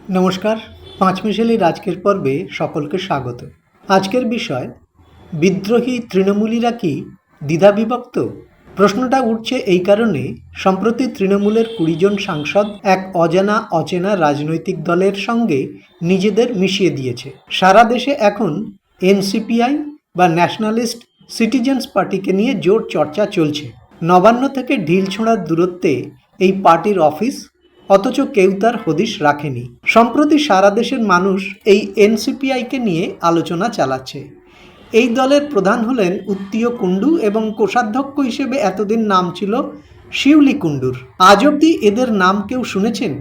নমস্কার, পাঁচমিশালির আজকের পর্বে সকলকে স্বাগত। আজকের বিষয়, বিদ্রোহী তৃণমূলীরা কি দ্বিধাবিভক্ত? প্রশ্নটা উঠছে এই কারণে, সম্প্রতি তৃণমূলের 20 জন সাংসদ এক অচেনা রাজনৈতিক দলের সঙ্গে নিজেদের মিশিয়ে দিয়েছে। সারা দেশে এখন এনসিপিআই বা ন্যাশনালিস্ট সিটিজেন্স পার্টিকে নিয়ে জোর চর্চা চলছে। নবান্ন থেকে ঢিল ছোঁড়ার দূরত্বে এই পার্টির অফিস, অথচ কেউ তার হদিশ রাখেনি। সম্প্রতি সারা দেশের মানুষ এই এনসিপিআইকে নিয়ে আলোচনা চালাচ্ছে। এই দলের প্রধান হলেন উত্তীয় কুণ্ডু এবং কোষাধ্যক্ষ হিসেবে এতদিন নাম ছিল শিউলি কুণ্ডুর। আজ অবধি এদের নাম কেউ শুনেছেন?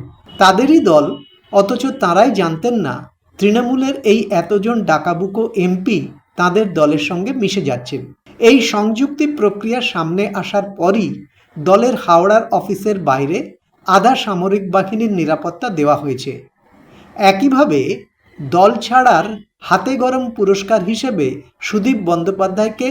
তাদেরই দল, অথচ তাঁরাই জানতেন না তৃণমূলের এই এতজন ডাকাবুকো এমপি তাদের দলের সঙ্গে মিশে যাচ্ছেন। এই সংযুক্তি প্রক্রিয়া সামনে আসার পরই দলের হাওড়ার অফিসের বাইরে আধা সামরিক বাহিনীর নিরাপত্তা দেওয়া হয়েছে। একইভাবে দল ছাড়ার হাতে গরম পুরস্কার হিসেবে সুদীপ বন্দ্যোপাধ্যায়কে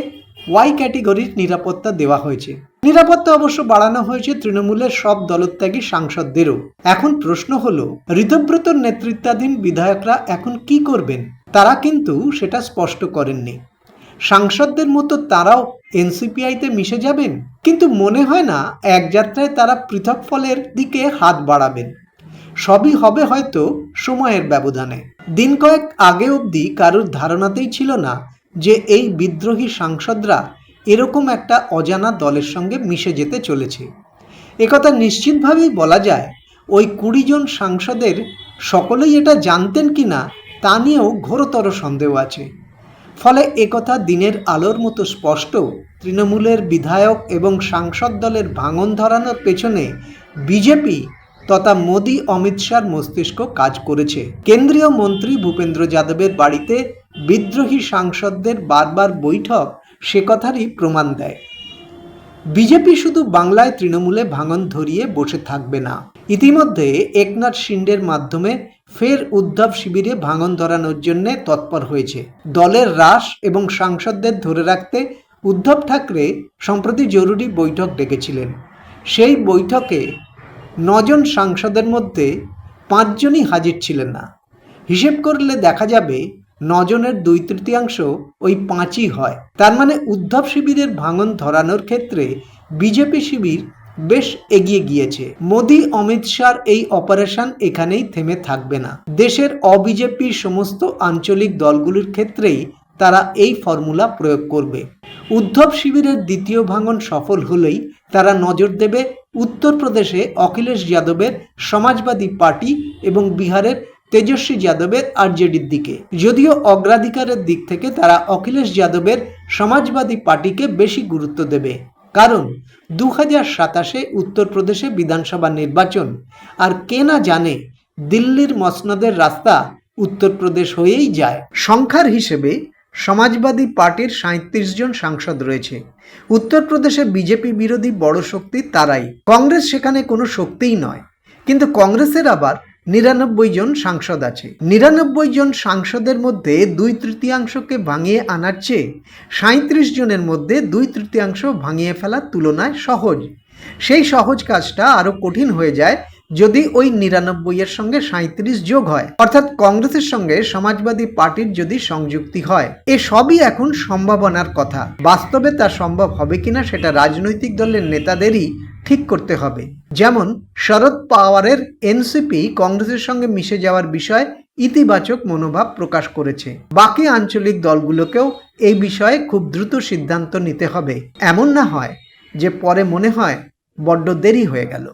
ওয়াই ক্যাটেগরির নিরাপত্তা দেওয়া হয়েছে। নিরাপত্তা অবশ্য বাড়ানো হয়েছে তৃণমূলের সব দলত্যাগী সাংসদদেরও। এখন প্রশ্ন হলো, ঋতব্রতর নেতৃত্বাধীন বিধায়করা এখন কি করবেন? তারা কিন্তু সেটা স্পষ্ট করেননি। সাংসদদের মতো তারাও এনসিপিআইতে মিশে যাবেন, কিন্তু মনে হয় না এক যাত্রায় তারা পৃথক ফলের দিকে হাত বাড়াবেন। সবই হবে হয়তো সময়ের ব্যবধানে। দিন কয়েক আগে অবধি কারোর ধারণাতেই ছিল না যে এই বিদ্রোহী সাংসদরা এরকম একটা অজানা দলের সঙ্গে মিশে যেতে চলেছে। একথা নিশ্চিতভাবেই বলা যায়, ওই 20 জন সাংসদের সকলেই এটা জানতেন কিনা তা নিয়েও ঘোরতর সন্দেহ আছে। ফলে একথা দিনের আলোর মতো স্পষ্ট, তৃণমূলের বিধায়ক এবং সাংসদ দলের ভাঙন ধরানোর পেছনে বিজেপি তথা মোদি অমিত শাহর মস্তিষ্ক কাজ করেছে। কেন্দ্রীয় মন্ত্রী ভূপেন্দ্র যাদবের বাড়িতে বিদ্রোহী সাংসদদের বারবার বৈঠক সে কথারই প্রমাণ দেয়। বিজেপি শুধু বাংলায় তৃণমূলে ভাঙন ধরিয়ে বসে থাকবে না। ইতিমধ্যে একনাথ শিন্ডের মাধ্যমে ফের উদ্ধব শিবিরে ভাঙন ধরানোর জন্য তৎপর হয়েছে। দলের হ্রাস এবং সাংসদদের ধরে রাখতে উদ্ধব ঠাকরে সম্প্রতি জরুরি বৈঠক ডেকেছিলেন। সেই বৈঠকে 9 জন সাংসদের মধ্যে 5 জনই হাজির ছিলেন না। হিসেব করলে দেখা যাবে 9 জনের 2/3 ওই 5ই হয়। তার মানে উদ্ধব শিবিরের ভাঙন ধরানোর ক্ষেত্রে বিজেপি শিবির বেশ এগিয়ে গিয়েছে। মোদি অমিত শাহর এই অপারেশন এখানেই থেমে থাকবে না। দেশের অবিজেপির সমস্ত আঞ্চলিক দলগুলির ক্ষেত্রেই তারা এই ফর্মুলা প্রয়োগ করবে। উদ্ধব শিবিরের দ্বিতীয় ভাঙন সফল হলেই তারা নজর দেবে উত্তরপ্রদেশে অখিলেশ যাদবের সমাজবাদী পার্টি এবং বিহারের তেজস্বী যাদবের আরজেডির দিকে। যদিও অগ্রাধিকারের দিক থেকে তারা অখিলেশ যাদবের সমাজবাদী পার্টিকে বেশি গুরুত্ব দেবে, কারণ 2027-এ উত্তরপ্রদেশে বিধানসভা নির্বাচন, আর কে না জানে দিল্লির মসনদের রাস্তা উত্তরপ্রদেশ হয়েই যায়। সংখ্যার হিসেবে সমাজবাদী পার্টির 37 জন সাংসদ রয়েছে। উত্তরপ্রদেশে বিজেপি বিরোধী বড় শক্তি তারাই। কংগ্রেস সেখানে কোনো শক্তিই নয়, কিন্তু কংগ্রেসের আবার 99 জন সাংসদ আছে। 99 জন সাংসদের মধ্যে 2/3কে ভাঙিয়ে আনার চেয়ে 37 জনের মধ্যে 2/3 ভাঙিয়ে ফেলার তুলনায় সহজ। সেই সহজ কাজটা আরো কঠিন হয়ে যায় যদি ওই 99-এর সঙ্গে 37 যোগ হয়, অর্থাৎ কংগ্রেসের সঙ্গে সমাজবাদী পার্টির যদি সংযুক্তি হয়। এ সবই এখন সম্ভাবনার কথা। বাস্তবে তা সম্ভব হবে কিনা সেটা রাজনৈতিক দলের নেতাদেরই ঠিক করতে হবে। যেমন শরদ পাওয়ারের এনসিপি কংগ্রেসের সঙ্গে মিশে যাওয়ার বিষয়ে ইতিবাচক মনোভাব প্রকাশ করেছে। বাকি আঞ্চলিক দলগুলোকেও এই বিষয়ে খুব দ্রুত সিদ্ধান্ত নিতে হবে। এমন না হয় যে পরে মনে হয় বড্ড দেরি হয়ে গেল।